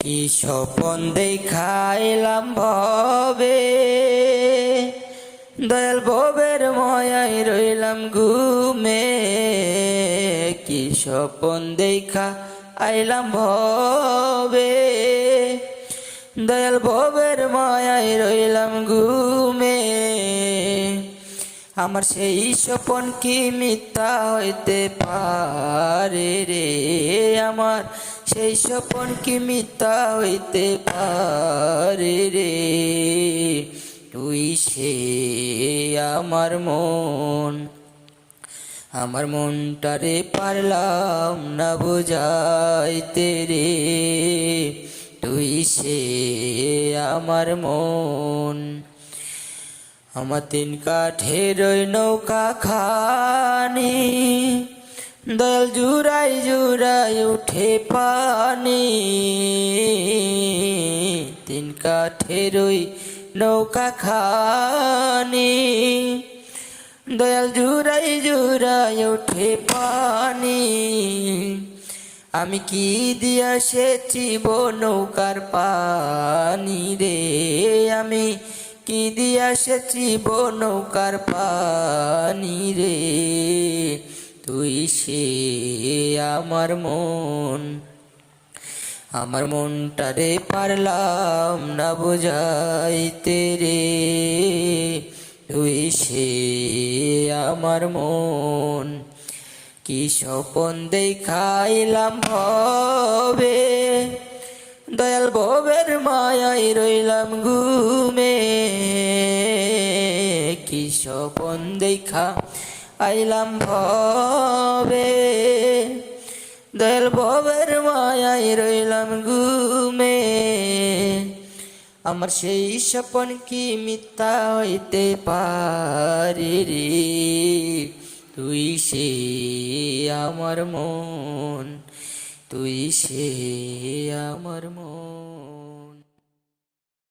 কি স্বপন দেখাইলাম ভবে, দয়াল ভবের ময়াই রইলাম ঘুমে। কি স্বপন দেখা আইলাম ভবে, দয়াল ভবের মায়াই রইলাম ঘুমে। আমার সেই স্বপন কি মিথ্যা হইতে পারে রে, আমার সেই স্বপন কি মিথ্যা হইতে পারে রে। তুই সে আমার মন, আমার মনটারে পারলাম না বুঝাইতে রে। তুই সে আমার মন, আমার তিন কাঠের ওই নৌকা খানি, দয়াল জুড়াই জুড়াই উঠে পানি। তিন কাঠের ওই নৌকা খানি, দয়াল জুড়াই জুড়াই উঠে পানি। আমি কি দিয়া সেচিব নৌকার পানি রে, আমি কি দিয়া সেচিব নৌকার পানি রে। তুই সে আমার মন, আমার মনটারে পারলাম না বুঝাইতে রে। তুই সে আমার মন, কি স্বপন দেখাইলাম ভবে, দয়াল ভবের মায়াই রইলাম ঘুমে। কি স্বপন দেখা আইলাম ভবে, দয়াল ভবের মায়াই রইলাম ঘুমে। আমার সেই স্বপন কি মিথ্যা হইতে পারে রে। তুই সে আমার মন, তুই সে আমার মন।